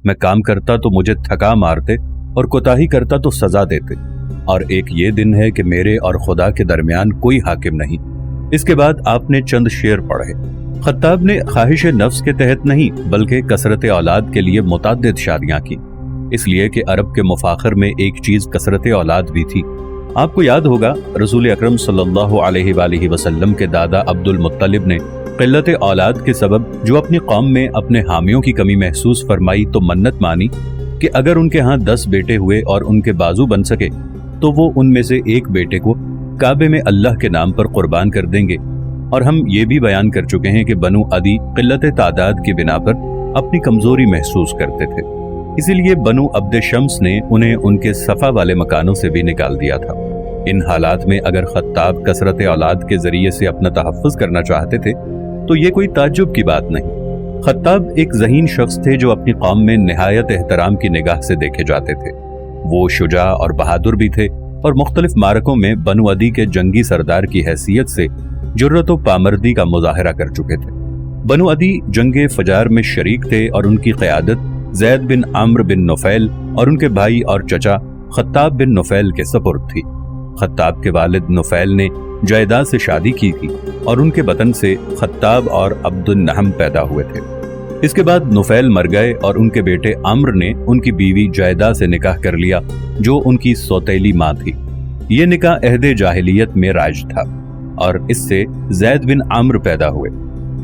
मैं काम करता तो मुझे थका मारते और कोताही करता तो सजा देते, और एक ये दिन है कि मेरे और खुदा के दरमियान कोई हाकिम नहीं। इसके बाद आपने चंद शेर पढ़े। खत्ताब ने ख्वाहिश नफ्स के तहत नहीं बल्कि कसरत औलाद के लिए मुतअद्दिद शादियां की, इसलिए कि अरब के मुफाखर में एक चीज कसरत औलाद भी थी। आपको याद होगा रसूल अकरम सल्लल्लाहु अलैहि वसल्लम के दादा अब्दुल मुत्तलिब ने क़िल्लत औलाद के सबब जो अपनी कौम में अपने हामियों की कमी महसूस फरमाई तो मन्नत मानी कि अगर उनके यहाँ 10 बेटे हुए और उनके बाजू बन सके तो वो उनमें से एक बेटे को काबे में अल्लाह के नाम पर कुर्बान कर देंगे। और हम ये भी बयान कर चुके हैं कि बनु अदी क़िल्लत तादाद की बिना पर अपनी कमजोरी महसूस करते थे, इसीलिए बनु अब्द शम्स ने उन्हें उनके सफा वाले मकानों से भी निकाल दिया था। इन हालात में अगर खत्ताब कसरत औलाद के जरिए से अपना तहफ़्फ़ुज़ करना चाहते थे तो ये कोई ताज्जुब की बात नहीं। खत्ताब एक ज़हीन शख्स थे जो अपनी कौम में निहायत एहतराम की निगाह से देखे जाते थे। वो शुजा और बहादुर भी थे और मुख्तलिफ मारकों में बनु अदी के जंगी सरदार की हैसियत से जुर्रत व पामर्दी का मुजाहरा कर चुके थे। बनु अदी जंगे फजार में शरीक थे और उनकी क़यादत ज़ैद बिन आम्र बिन नुफैल और उनके भाई और चचा खत्ताब बिन नुफैल के सपुर्द थी। खत्ताब के वालिद नुफैल ने जयदा से शादी की थी और उनके बतन से खत्ताब और अब्दुल नहम पैदा हुए थे। इसके बाद नुफैल मर गए और उनके बेटे अम्र ने उनकी बीवी जयदा से निकाह कर लिया जो उनकी सौतेली माँ थी। ये निकाह अहदे जाहिलियत में राज था और इससे ज़ैद बिन आम्र पैदा हुए।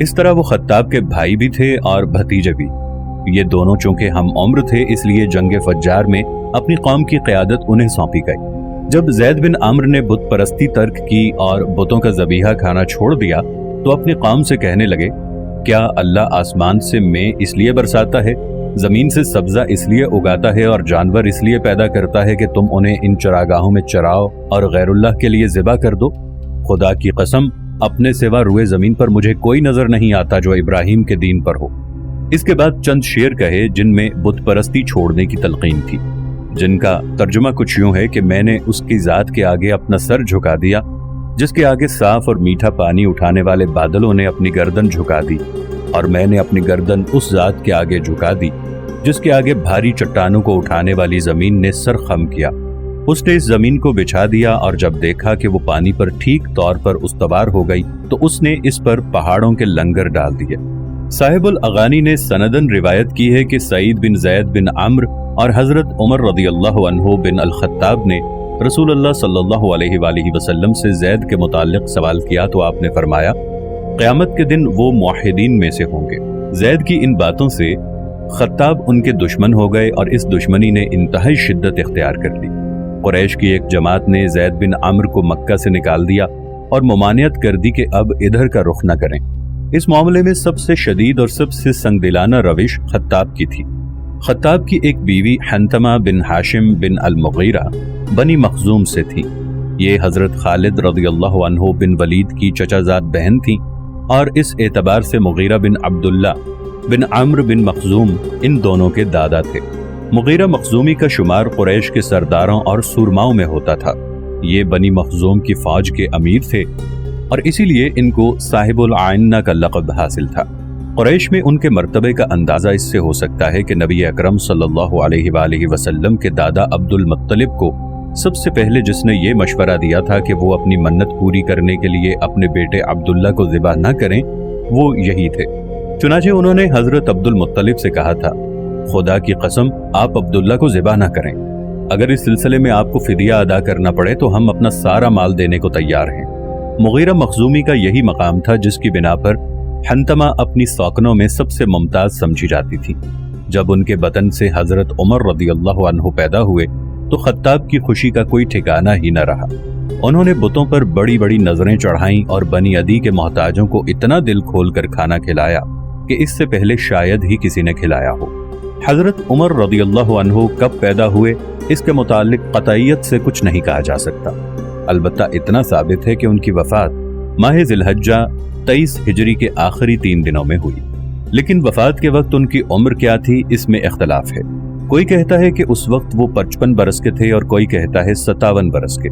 इस तरह वो खत्ताब के भाई भी थे और भतीजे भी। ये दोनों चूंकि हम उम्र थे इसलिए जंगे फज्जार में अपनी कौम की क़यादत उन्हें सौंपी गई। जब ज़ैद बिन आम्र ने बुत परस्ती तर्क की और बुतों का ज़बीहा खाना छोड़ दिया तो अपनी कौम से कहने लगे, क्या अल्लाह आसमान से में इसलिए बरसाता है, ज़मीन से सब्ज़ा इसलिए उगाता है और जानवर इसलिए पैदा करता है कि तुम उन्हें इन चरागाहों में चराओ और गैरुल्लाह के लिए ज़िबा कर दो? खुदा की कसम, अपने सिवा रुए ज़मीन पर मुझे कोई नज़र नहीं आता जो इब्राहिम के दीन पर हो। इसके बाद चंद शेर कहे जिनमें बुत परस्ती छोड़ने की तलकीन थी, जिनका तर्जुमा कुछ यूं है कि मैंने उसकी ज़ात के आगे अपना सर झुका दिया जिसके आगे साफ और मीठा पानी उठाने वाले बादलों ने अपनी गर्दन झुका दी, और मैंने अपनी गर्दन उस ज़ात के आगे झुका दी जिसके आगे भारी चट्टानों को उठाने वाली ज़मीन ने सर खम किया। उसने इस ज़मीन को बिछा दिया और जब देखा कि वो पानी पर ठीक तौर पर उस्तवार हो गई तो उसने इस पर पहाड़ों के लंगर डाल दिए। साहिबुल अगानी ने सनदन रिवायत की है कि सईद बिन ज़ैद बिन आम्र और हज़रत उमर रदियल्लाहु अन्हु बिन अल-खत्ताब ने रसूलुल्लाह सल्लल्लाहु अलैहि वसल्लम से ज़ैद के मुताल्लिक़ सवाल किया तो आपने फरमाया, क़यामत के दिन वो मुआहिदीन में से होंगे। ज़ैद की इन बातों से खत्ताब उनके दुश्मन हो गए और इस दुश्मनी ने इंतहाई शिद्दत इख्तियार कर ली। कुरैश की एक जमात ने ज़ैद बिन आम्र को मक्का से निकाल दिया और मुमानियत कर दी कि अब इधर का रुख न करें। इस मामले में सबसे शदीद और सबसे संगदिलाना रविश खत्ताब की थी। खत्ताब की एक बीवी हंतमा बिन हाशिम बिन अल-मुगीरा बनी मखजूम से थी। ये हजरत खालिद रज़ियल्लाहु अन्हु बिन वलीद की चचाजाद बहन थी और इस एतबार से मुगीरा बिन अब्दुल्ला बिन आम्र बिन मखजूम इन दोनों के दादा थे। मुगीरा मखजूमी का शुमार कुरैश के सरदारों और सूरमाओं में होता था। ये बनी मखजूम की फौज के अमीर थे और इसीलिए इनको साहिबुल आइन्ना का लक़ब हासिल था। कुरैश में उनके मर्तबे का अंदाज़ा इससे हो सकता है कि नबी अकरम सल्लल्लाहु अलैहि वसल्लम के दादा अब्दुल मुत्तलिब को सबसे पहले जिसने ये मशवरा दिया था कि वो अपनी मन्नत पूरी करने के लिए अपने बेटे अब्दुल्ला को ज़िबा न करें, वो यही थे। चुनाचे उन्होंने हज़रत अब्दुल मुत्तलिब से कहा था, खुदा की कसम, आप अब्दुल्ला को ज़िबा न करें। अगर इस सिलसिले में आपको फिदिया अदा करना पड़े तो हम अपना सारा माल देने को तैयार हैं। मुगीरा मखजूमी का यही मकाम था जिसकी बिना पर हंतमा अपनी सौकनों में सबसे मुमताज समझी जाती थी। जब उनके बतन से हजरत उमर रदियल्लाहु अन्हु पैदा हुए तो खत्ताब की खुशी का कोई ठिकाना ही न रहा। उन्होंने बुतों पर बड़ी बड़ी नजरें चढ़ाईं और बनी अदी के मोहताजों को इतना दिल खोल कर खाना खिलाया कि इससे पहले शायद ही किसी ने खिलाया हो। हजरत उमर रदियल्लाहु अन्हु कब पैदा हुए इसके मुतालिक कतईयत से कुछ नहीं कहा जा सकता। अलबत्ता इतना साबित है कि उनकी वफात माह ज़िलहज्जा 23 हिजरी के आखिरी 3 दिनों में हुई। लेकिन वफात के वक्त उनकी उम्र क्या थी इसमें इख्तलाफ है। कोई कहता है कि उस वक्त वो 55 बरस के थे और कोई कहता है 57 बरस के।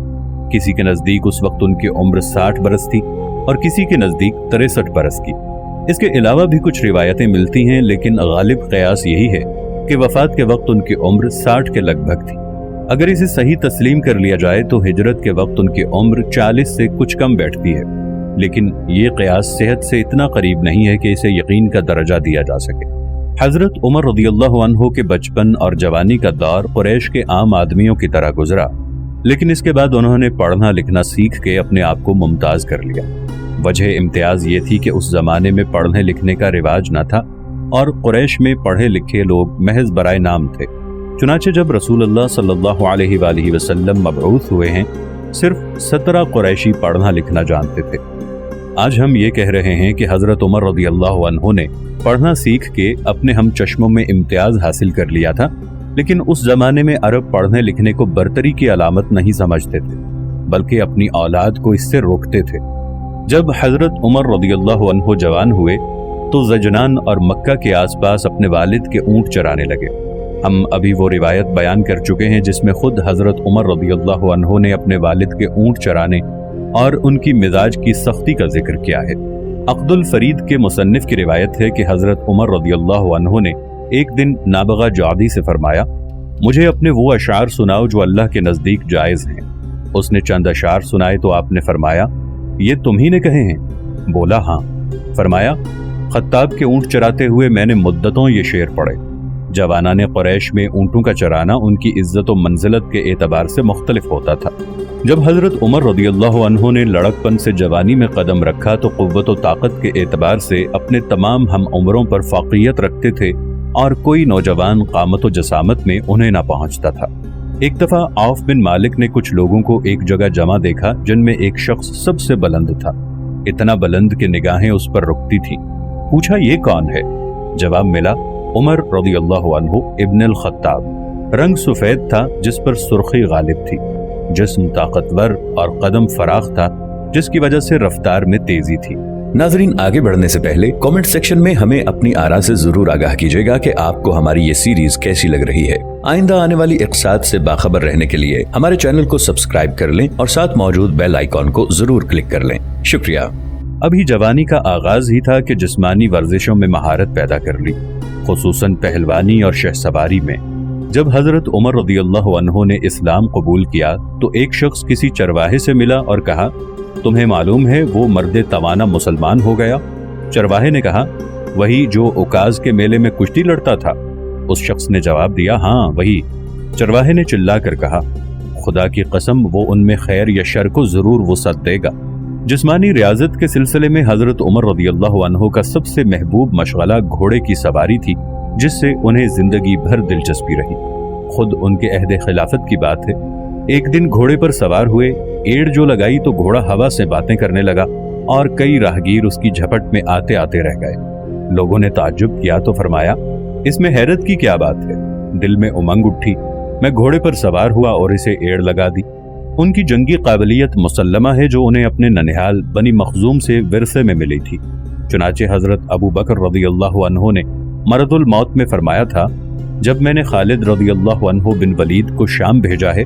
किसी के नज़दीक उस वक्त उनकी उम्र 60 बरस थी और किसी के नज़दीक 63 बरस की। इसके अलावा भी कुछ रिवायतें मिलती हैं, लेकिन गालिब क़यास यही है کہ وفات کے وقت ان کی عمر 60 کے لگ بھگ تھی۔ اگر اسے صحیح تسلیم کر لیا جائے تو ہجرت کے وقت ان کی عمر 40 سے کچھ کم بیٹھتی ہے، لیکن یہ قیاس صحت سے اتنا قریب نہیں ہے کہ اسے یقین کا درجہ دیا جا سکے۔ حضرت عمر رضی اللہ عنہ کے بچپن اور جوانی کا دور قریش کے عام آدمیوں کی طرح گزرا، لیکن اس کے بعد انہوں نے پڑھنا لکھنا سیکھ کے اپنے آپ کو ممتاز کر لیا۔ وجہ امتیاز یہ تھی کہ اس زمانے میں پڑھنے لکھنے کا رواج نہ تھا اور قریش میں پڑھے لکھے لوگ محض برائے نام تھے۔ چنانچہ جب رسول اللہ صلی اللہ علیہ وآلہ وسلم مبعوث ہوئے ہیں، صرف 17 قریشی پڑھنا لکھنا جانتے تھے۔ آج ہم یہ کہہ رہے ہیں کہ حضرت عمر رضی اللہ عنہ نے پڑھنا سیکھ کے اپنے ہم چشموں میں امتیاز حاصل کر لیا تھا، لیکن اس زمانے میں عرب پڑھنے لکھنے کو برتری کی علامت نہیں سمجھتے تھے، بلکہ اپنی اولاد کو اس سے روکتے تھے۔ جب حضرت عمر رضی اللہ عنہ جوان ہوئے تو زجنان اور مکہ کے آس پاس اپنے والد کے اونٹ چرانے لگے۔ ہم ابھی وہ روایت بیان کر چکے ہیں جس میں خود حضرت عمر رضی اللہ عنہ نے اپنے والد کے اونٹ چرانے اور ان کی مزاج کی سختی کا ذکر کیا ہے۔ عقد الفرید کے مصنف کی روایت ہے کہ حضرت عمر رضی اللہ عنہ نے ایک دن نابغہ جعدی سے فرمایا، مجھے اپنے وہ اشعار سناؤ جو اللہ کے نزدیک جائز ہیں۔ اس نے چند اشعار سنائے تو آپ نے فرمایا، یہ تم ہی نے کہے ہیں؟ بولا ہاں۔ فرمایا، خطاب کے اونٹ چراتے ہوئے میں نے مدتوں یہ شعر پڑھے۔ جوانان قریش میں اونٹوں کا چرانا ان کی عزت و منزلت کے اعتبار سے مختلف ہوتا تھا۔ جب حضرت عمر رضی اللہ عنہ نے لڑک پن سے جوانی میں قدم رکھا تو قوت و طاقت کے اعتبار سے اپنے تمام ہم عمروں پر فوقیت رکھتے تھے اور کوئی نوجوان قامت و جسامت میں انہیں نہ پہنچتا تھا۔ ایک دفعہ عوف بن مالک نے کچھ لوگوں کو ایک جگہ جمع دیکھا جن میں ایک شخص سب سے بلند تھا، اتنا بلند کہ نگاہیں اس پر رکتی تھیں۔ پوچھا، یہ کون ہے؟ جواب ملا، عمر رضی اللہ عنہ ابن الخطاب۔ رنگ سفید تھا جس پر سرخی غالب تھی، جسم طاقتور اور قدم فراخ تھا جس کی وجہ سے رفتار میں تیزی تھی۔ ناظرین، آگے بڑھنے سے پہلے کامنٹ سیکشن میں ہمیں اپنی آراء سے ضرور آگاہ کیجیے گا کہ آپ کو ہماری یہ سیریز کیسی لگ رہی ہے۔ آئندہ آنے والی اقساط سے باخبر رہنے کے لیے ہمارے چینل کو سبسکرائب کر لیں اور ساتھ موجود بیل آئیکن کو ضرور کلک کر لیں۔ شکریہ۔ ابھی جوانی کا آغاز ہی تھا کہ جسمانی ورزشوں میں مہارت پیدا کر لی، خصوصاً پہلوانی اور شہ سواری میں۔ جب حضرت عمر رضی اللہ عنہ نے اسلام قبول کیا تو ایک شخص کسی چرواہے سے ملا اور کہا، تمہیں معلوم ہے وہ مرد توانا مسلمان ہو گیا؟ چرواہے نے کہا، وہی جو عکاظ کے میلے میں کشتی لڑتا تھا؟ اس شخص نے جواب دیا، ہاں وہی۔ چرواہے نے چلا کر کہا، خدا کی قسم وہ ان میں خیر یا شر کو ضرور وسعت دے گا۔ جسمانی ریاضت کے سلسلے میں حضرت عمر رضی اللہ عنہ کا سب سے محبوب مشغلہ گھوڑے کی سواری تھی، جس سے انہیں زندگی بھر دلچسپی رہی۔ خود ان کے عہد خلافت کی بات ہے، ایک دن گھوڑے پر سوار ہوئے، ایڑ جو لگائی تو گھوڑا ہوا سے باتیں کرنے لگا اور کئی راہگیر اس کی جھپٹ میں آتے آتے رہ گئے۔ لوگوں نے تعجب کیا تو فرمایا، اس میں حیرت کی کیا بات ہے؟ دل میں امنگ اٹھی، میں گھوڑے پر سوار ہوا اور اسے ایڑ لگا دی۔ ان کی جنگی قابلیت مسلمہ ہے جو انہیں اپنے ننہال بنی مخزوم سے ورثے میں ملی تھی۔ چنانچہ حضرت ابو بکر رضی اللہ عنہ نے مرض الموت میں فرمایا تھا، جب میں نے خالد رضی اللہ عنہ بن ولید کو شام بھیجا ہے،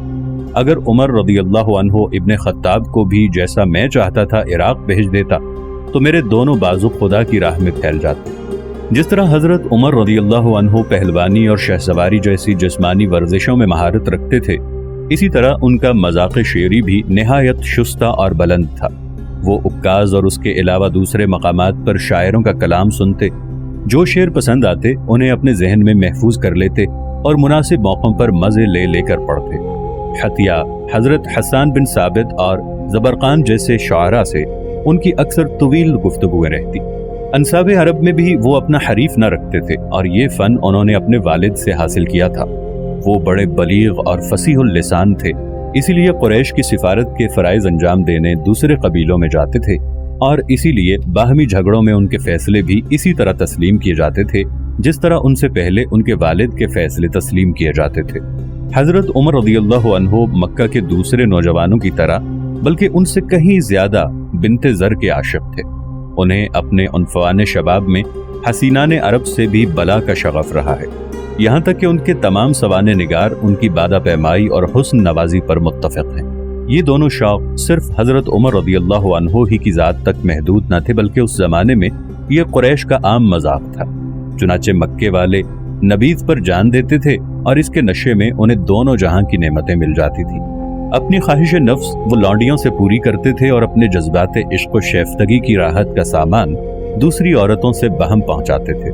اگر عمر رضی اللہ عنہ ابن خطاب کو بھی جیسا میں چاہتا تھا عراق بھیج دیتا تو میرے دونوں بازو خدا کی راہ میں پھیل جاتے۔ جس طرح حضرت عمر رضی اللہ عنہ پہلوانی اور شہ سواری جیسی جسمانی ورزشوں میں مہارت رکھتے تھے، اسی طرح ان کا مذاق شعری بھی نہایت شستہ اور بلند تھا۔ وہ عکاظ اور اس کے علاوہ دوسرے مقامات پر شاعروں کا کلام سنتے، جو شعر پسند آتے انہیں اپنے ذہن میں محفوظ کر لیتے اور مناسب موقعوں پر مزے لے لے کر پڑھتے۔ حتیٰ حضرت حسان بن ثابت اور زبرقان جیسے شعراء سے ان کی اکثر طویل گفتگویں رہتی۔ انساب عرب میں بھی وہ اپنا حریف نہ رکھتے تھے اور یہ فن انہوں نے اپنے والد سے حاصل کیا تھا۔ وہ بڑے بلیغ اور فصیح اللسان تھے، اسی لیے قریش کی سفارت کے فرائض انجام دینے دوسرے قبیلوں میں جاتے تھے اور اسی لیے باہمی جھگڑوں میں ان کے فیصلے بھی اسی طرح تسلیم کیے جاتے تھے جس طرح ان سے پہلے ان کے والد کے فیصلے تسلیم کیے جاتے تھے۔ حضرت عمر رضی اللہ عنہ مکہ کے دوسرے نوجوانوں کی طرح بلکہ ان سے کہیں زیادہ بنت زر کے عاشق تھے۔ انہیں اپنے عنفوان شباب میں حسینان عرب سے بھی بلا کا شغف رہا ہے، یہاں تک کہ ان کے تمام سوانح نگار ان کی بادہ پیمائی اور حسن نوازی پر متفق ہیں۔ یہ دونوں شوق صرف حضرت عمر رضی اللہ عنہ ہی کی ذات تک محدود نہ تھے، بلکہ اس زمانے میں یہ قریش کا عام مذاق تھا۔ چنانچہ مکے والے नबीज़ पर जान देते थे और इसके नशे में उन्हें दोनों जहां की नेमतें मिल जाती थी। अपनी ख्वाहिश नफ्स वो लौंडियों से पूरी करते थे और अपने जज्बात इश्क व शैफ्तगी की राहत का सामान दूसरी औरतों से बहम पहुंचाते थे।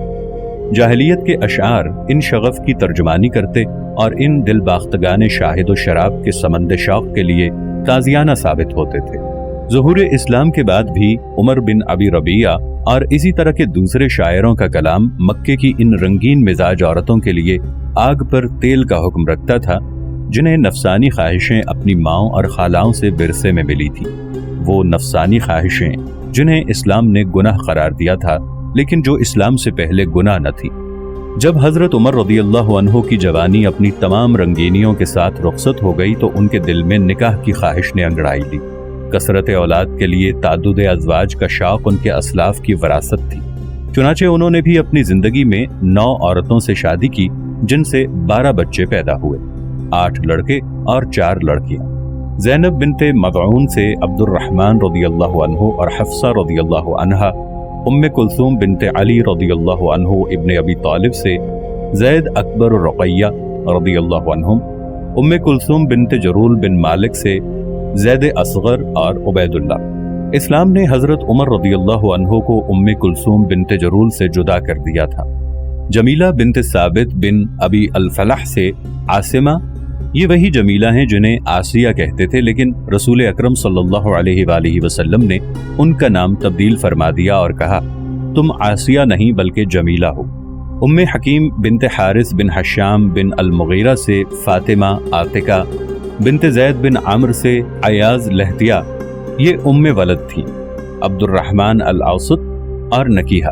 जाहिलियत के अशार इन शगफ की तर्जुमानी करते और इन दिलबाख्तगाने शाहिद व शराब के समंद शौक के लिए ताजियाना साबित होते थे। ज़ुहूर इस्लाम के बाद भी उमर बिन अबी रबिया और इसी तरह के दूसरे शायरों का कलाम मक्के की इन रंगीन मिजाज औरतों के लिए आग पर तेल का हुक्म रखता था, जिन्हें नफसानी ख्वाहिशें अपनी माओं और खालाओं से विरसे में मिली थी। वो नफसानी ख्वाहिशें जिन्हें इस्लाम ने गुनाह करार दिया था, लेकिन जो इस्लाम से पहले गुनाह न थी। जब हजरत उमर रज़ियल्लाहु अन्हु की जवानी अपनी तमाम रंगीनियों के साथ रुखसत हो गई तो उनके दिल में निकाह की ख्वाहिश ने अंगड़ाई ली। कसरत औलाद के लिए ताद्दुद अज़वाज का शौक उनके असलाफ की वरासत थी। चुनाचे उन्होंने भी अपनी जिंदगी में 9 औरतों से शादी की, जिनसे 12 बच्चे पैदा हुए, 8 लड़के और 4 लड़कियां। ज़ैनब बिनते मज़ऊन से अब्दुर्रहमान रज़ियल्लाहु अन्हु और हफ्सा रज़ियल्लाहु अन्हा, उम्मे कुलसूम बिनते अली रज़ियल्लाहु अन्हु इब्ने अबी तालिब से ज़ैद अकबर और रुक़ैया रज़ियल्लाहु अन्हुम, उम्मे कुलसूम बिनते जरूल बिन मालिक से ज़ैद असगर और उबैदुल्लाह। इस्लाम ने हजरत उमर रज़ियल्लाहु अन्हु को उम्मे कुलसूम बिनते जरूल से जुदा कर दिया था। जमीला बिनते साबित बिन अबी अल-फलाह से आसिमा, ये वही जमीला हैं जिन्हें आसिया कहते थे, लेकिन रसूल अकरम सल्लल्लाहु अलैहि वसल्लम ने उनका नाम तब्दील फरमा दिया और कहा, तुम आसिया नहीं बल्कि जमीला हो। उम्मे हकीम बिनते हारिस बिन हशाम बिन अल-मुगीरा से फातिमा आतिका, बिनते ज़ैद बिन आमर से अयाज लहतिया, ये उम्मे वलद थी। अब्दुर्रहमान अल-औसत और नकीहा,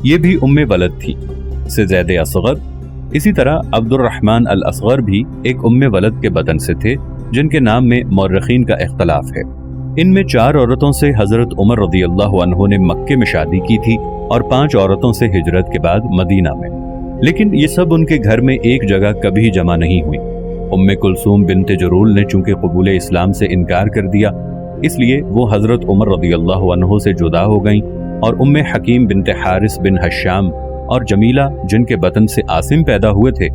ये भी उम्मे वलद थी से ज़ैद असगर। इसी तरह अब्दुर्रहमान अल-असगर भी एक उम्मे वलद के बदन से थे, जिनके नाम में मौर्रिखीन का इख्तलाफ है। इनमें 4 औरतों से हजरत उमर रज़ियल्लाहु अन्हु ने मक्के में शादी की थी और 5 औरतों से हिजरत के बाद मदीना में, लेकिन ये सब उनके घर में एक जगह कभी जमा नहीं हुई। उम्मे कुलसूम बिनते जरूल ने चूंकि कबूल इस्लाम से इनकार कर दिया, इसलिए वो हजरत उमर रज़ियल्लाहु अन्हु से जुदा हो गईं और उम्मे हकीम बिनते हारिस बिन हशाम और जमीला, जिनके बतन से आसिम पैदा हुए थे,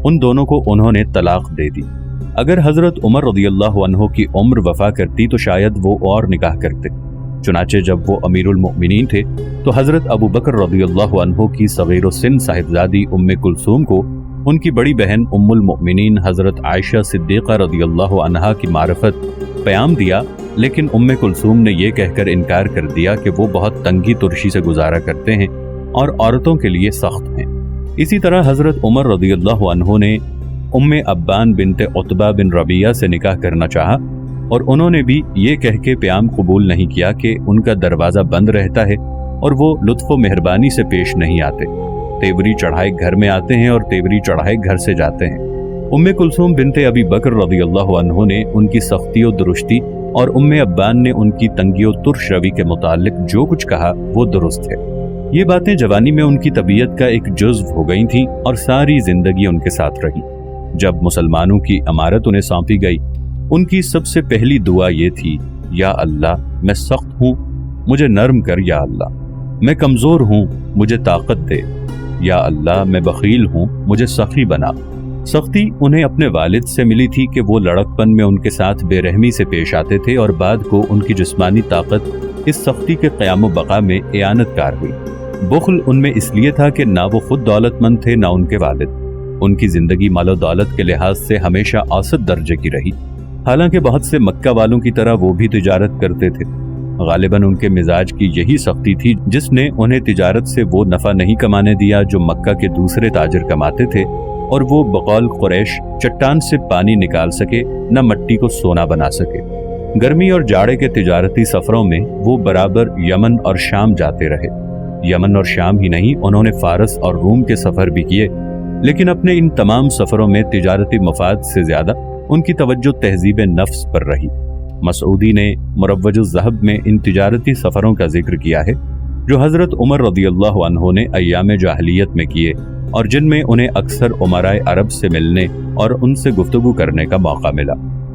उन दोनों को उन्होंने तलाक दे दी। अगर हजरत उमर रज़ियल्लाहु अन्हु की उम्र वफा करती तो शायद वो और निकाह करते। चुनाचे जब वो अमीरुल मोमिनीन थे तो हजरत अबू बकर रज़ियल्लाहु अन्हु की सगीर सिन साहिबजादी उम्मे कुलसूम को उनकी बड़ी बहन उम्मुल मोमिनीन हजरत आयशा सिद्दीक़ा रज़ियल्लाहु अन्हा की मारफत क़याम दिया, लेकिन उम्मे कुलसूम ने यह कहकर इनकार कर दिया कि वो बहुत तंगी तुर्शी से गुजारा करते हैं और औरतों के लिए सख्त हैं। इसी तरह हजरत उमर रज़ियल्लाहु अन्हु ने उम्मे अब्बान बिनते उतबा बिन रबिया से निकाह करना चाहा और उन्होंने भी ये कह के प्याम कबूल नहीं किया कि उनका दरवाज़ा बंद रहता है और वो लुत्फ़ व मेहरबानी से पेश नहीं आते। तेवरी चढ़ाए घर में आते हैं और तेवरी चढ़ाए घर से जाते हैं। उम्मे कुलसूम बिनते अबी बकर रज़ियल्लाहु अन्हु ने उनकी सख्ती और दुरुस्ती और उम्मे अब्बान ने उनकी तंगी और तुर्श रवि के मुतालिक जो कुछ कहा वो दुरुस्त है। ये बातें जवानी में उनकी तबीयत का एक जुज़्व हो गई थी और सारी जिंदगी उनके साथ रही। जब मुसलमानों की अमारत उन्हें सौंपी गई, उनकी सबसे पहली दुआ ये थी, या अल्लाह मैं सख्त हूँ मुझे नरम कर, या अल्लाह मैं कमज़ोर हूँ मुझे ताकत दे, या अल्लाह मैं बखील हूँ मुझे सखी बना। सख्ती उन्हें अपने वालिद से मिली थी कि वो लड़कपन में उनके साथ बेरहमी से पेश आते थे और बाद को उनकी जिस्मानी ताकत इस सख्ती के क़याम बक़ा में एआनतकार हुई। बुख्ल उनमें इसलिए था कि ना वो खुद दौलतमंद थे ना उनके वालिद। उनकी ज़िंदगी मालो दौलत के लिहाज से हमेशा औसत दर्जे की रही। हालांकि बहुत से मक्का वालों की तरह वो भी तिजारत करते थे। गालिबन उनके मिजाज की यही सख्ती थी जिसने उन्हें तिजारत से वो नफ़ा नहीं कमाने दिया जो मक्का के दूसरे ताजिर कमाते थे, और वो बकौल कुरैश चट्टान से पानी निकाल सके न मट्टी को सोना बना सके। गर्मी और जाड़े के तिजारती सफ़रों में वो बराबर यमन और शाम जाते रहे। यमन और शाम ही नहीं, उन्होंने फारस और रूम के सफ़र भी किए, लेकिन अपने इन तमाम सफ़रों में तिजारती मफाद से ज़्यादा उनकी तवज्जो तहज़ीब नफ्स पर रही। मसूदी ने मुरव्वजुज़ ज़हब में इन तिजारती सफ़रों का जिक्र किया है जो हज़रत उमर रज़ियल्लाहु अन्हु ने अय्याम जाहिलियत में किए और जिनमें उन्हें अक्सर उमराए अरब से मिलने और उनसे गुफ्तगू करने का मौका मिला।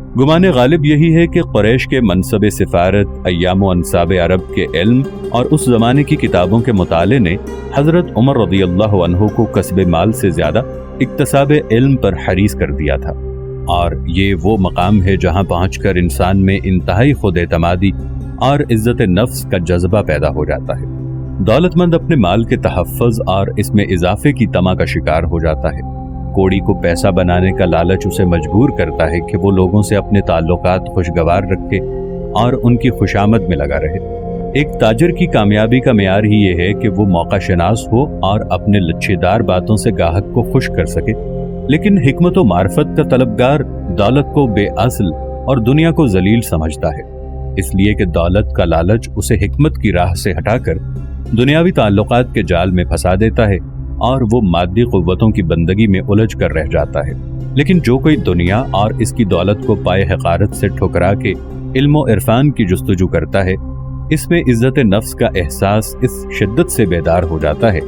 गुमान गालिब यही है कि कुरैश के मनसब सिफारत, अय्याम व अंसाब अरब के इल्म और उस ज़माने की किताबों के मुताले ने हज़रत उमर रज़ियल्लाहु अन्हु को कस्बे माल से ज़्यादा इक्तसाब इल्म पर हरीस कर दिया था। और ये वो मकाम है जहाँ पहुँचकर इंसान में इंतहाई खुद एतमादी और इज़्ज़त नफ्स का जज्बा पैदा हो जाता है। दौलतमंद अपने माल के तहफ़्फ़ुज़ और इसमें इजाफे की तमा का शिकार हो जाता है। कोड़ी को पैसा बनाने का लालच उसे मजबूर करता है कि वो लोगों से अपने ताल्लुकात खुशगवार रखे और उनकी खुशामद में लगा रहे। एक ताजर की कामयाबी का मेयार ही ये है कि वो मौका शनास हो और अपने लच्छेदार बातों से गाहक को खुश कर सके। लेकिन हिकमत व मार्फत का तलबगार दौलत को बेअसल और दुनिया को जलील समझता है, इसलिए कि दौलत का लालच उसे हिकमत की राह से हटाकर दुनियावी ताल्लुकात के जाल में फंसा देता है और वो मादी कुव्वतों की बंदगी में उलझ कर रह जाता है। लेकिन जो कोई दुनिया और इसकी दौलत को पाए हक़ारत से ठुकरा के इल्म व इरफान की जुस्तजू करता है, इसमें इज्जत नफ्स का एहसास इस शिद्दत से बेदार हो जाता है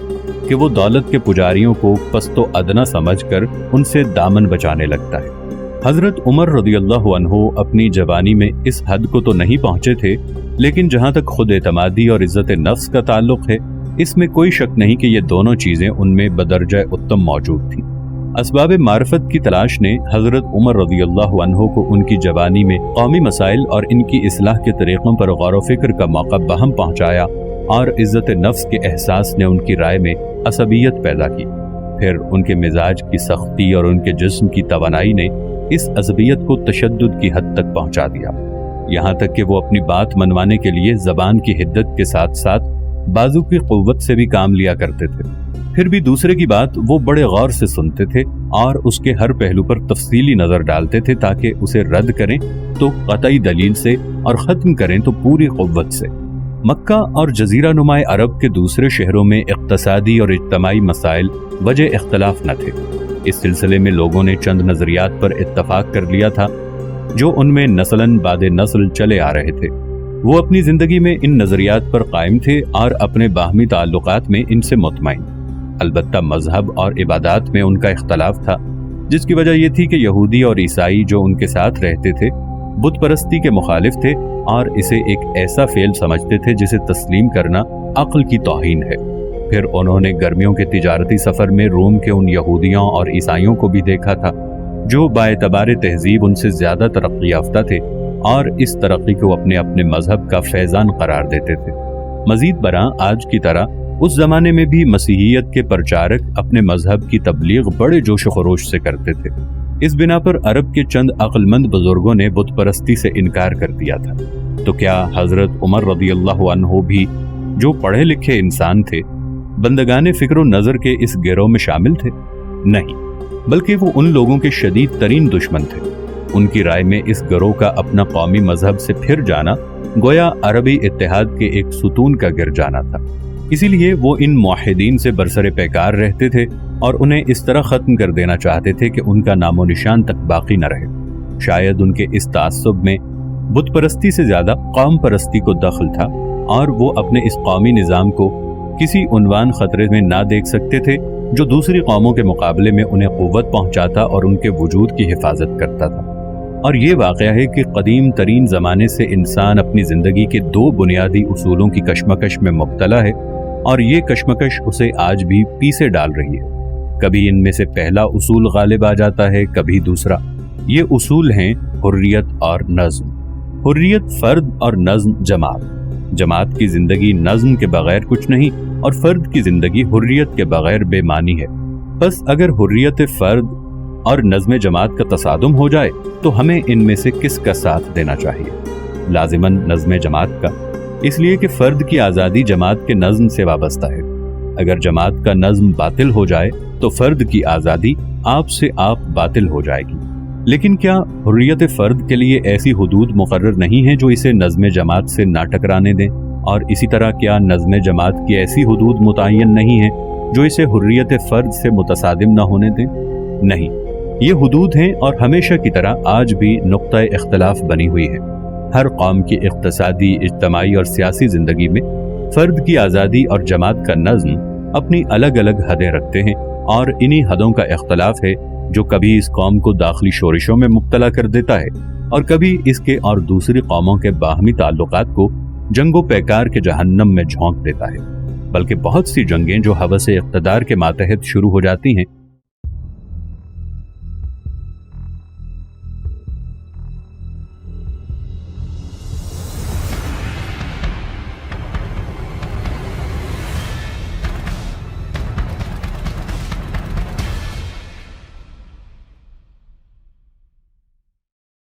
कि वो दौलत के पुजारियों को पस्तो अदना समझकर उनसे दामन बचाने लगता है। हजरत उमर रज़ियल्लाहु अन्हु अपनी जवानी में इस हद को तो नहीं पहुंचे थे, लेकिन जहां तक खुद एतमादी और इज्जत नफ्स का ताल्लुक है, इसमें कोई शक नहीं कि ये दोनों चीजें उनमें बदरजा उत्तम मौजूद थीं। असबाब मार्फत की तलाश ने हजरत उमर रज़ियल्लाहु अन्हु को उनकी जवानी में कौमी मसाइल और इनकी इस्लाह के तरीक़ों पर गौर व फिक्र का मौका बहम पहुंचाया और इज्जत नफ्स के एहसास ने उनकी राय में असबियत पैदा की। फिर उनके मिजाज की सख्ती और उनके जिस्म की तवानाई ने इस असबियत को तशद्दुद की हद तक पहुंचा दिया, यहाँ तक कि वो अपनी बात मनवाने के लिए जबान की हिद्दत के साथ साथ बाजू की कुव्वत से भी काम लिया करते थे। फिर भी दूसरे की बात वो बड़े गौर से सुनते थे और उसके हर पहलू पर तफसीली नजर डालते थे, ताकि उसे रद्द करें तो कतई दलील से और खत्म करें तो पूरी कुव्वत से। मक्का और जजीरा नुमाए अरब के दूसरे शहरों में इक्तसादी और इज्तमाई मसाइल वजह इख्तलाफ न थे। इस सिलसिले में लोगों ने चंद नजरियात पर इत्तफाक कर लिया था जो उनमें नस्लन बाद नस्ल चले आ रहे थे। वो अपनी जिंदगी में इन नजरियात पर कायम थे और अपने बाहमी ताल्लुकात में इनसे मुतमईन। अलबत्ता मजहब और इबादात में उनका इख्तलाफ था, जिसकी वजह यह थी कि यहूदी और ईसाई जो उनके साथ रहते थे बुत परस्ती के मुखालिफ थे और इसे एक ऐसा फेल समझते थे जिसे तस्लीम करना अक्ल की तौहीन है। फिर उन्होंने गर्मियों के तिजारती सफर में रोम के उन यहूदियों और ईसाइयों को भी देखा था जो बाएतबार तहजीब उनसे ज्यादा तरक्की याफ्ता थे और इस तरक्की को अपने अपने मजहब का फैजान करार देते थे। मजीद बरा आज की तरह उस जमाने में भी मसीहियत के प्रचारक अपने मजहब की तबलीग बड़े जोश व खरोश से करते थे। इस बिना पर अरब के चंद अक्लमंद बुजुर्गों ने बुत परस्ती से इनकार कर दिया था। तो क्या हजरत उमर रज़ियल्लाहु अन्हु भी, जो पढ़े लिखे इंसान थे, बंदगाने फिक्र नजर के इस गिरोह में शामिल थे? नहीं, बल्कि वो उन लोगों के शदीद तरीन दुश्मन थे। उनकी राय में इस गिरोह का अपना कौमी मजहब से फिर जाना गोया अरबी इत्तेहाद के एक सुतून का गिर जाना था। इसीलिए वो इन मुआहिदीन से बरसरे पैकार रहते थे और उन्हें इस तरह खत्म कर देना चाहते थे कि उनका नामो निशान तक बाकी न रहे। शायद उनके इस तासुब में बुत परस्ती से ज्यादा कौम परस्ती को दखल था और वो अपने इस कौमी निज़ाम को किसी उन्वान खतरे में ना देख सकते थे जो दूसरी कौमों के मुकाबले में उन्हें क़ुव्वत पहुंचाता और उनके वजूद की हिफाजत करता था। और ये वाक़या है कि कदीम तरीन ज़माने से इंसान अपनी ज़िंदगी के दो बुनियादी उसूलों की कशमकश में मुब्तला है और ये कशमकश उसे आज भी पीछे डाल रही है। कभी इनमें से पहला उसूल गालिब आ जाता है, कभी दूसरा। ये उसूल हैं हुर्रियत और नज़्म। हुर्रियत फ़र्द और नज़्म जमात। जमात की ज़िंदगी नज़्म के बगैर कुछ नहीं और फ़र्द की ज़िंदगी हुर्रियत के बगैर बेमानी है। बस अगर हुर्रियत फ़र्द और नज़्म जमात का तसादुम हो जाए तो हमें इनमें से किसका साथ देना चाहिए? लाजिमन नज़्म जमात का, इसलिए कि फ़र्द की आज़ादी जमात के नज़्म से वाबस्ता है। अगर जमात का नज़्म बातिल हो जाए तो फ़र्द की आज़ादी आप से आप बातिल हो जाएगी। लेकिन क्या हुर्रियत फ़र्द के लिए ऐसी हुदूद मुकर्रर नहीं है जो इसे नज़्म जमात से ना टकराने दें? और इसी तरह क्या नज़्म जमात की ऐसी हुदूद मुतय्यन नहीं है जो इसे हुर्रियत फ़र्द से मुतसादिम ना होने दें? नहीं, ये हुदूद हैं और हमेशा की तरह आज भी नुक्ता इख्तलाफ बनी हुई है। हर कौम की इक़्तिसादी, इज्तमाई और सियासी ज़िंदगी में फ़र्द की आज़ादी और जमात का नज़्म अपनी अलग अलग हदें रखते हैं और इन्हीं हदों का इख्तलाफ है जो कभी इस कौम को दाखिली शोरिशों में मुब्तला कर देता है और कभी इसके और दूसरी कौमों के बाहमी ताल्लुकात को जंगो पैकार के जहन्नम में झोंक देता है। बल्कि बहुत सी जंगें जो हवस इक़्तिदार के मातहत शुरू हो जाती हैं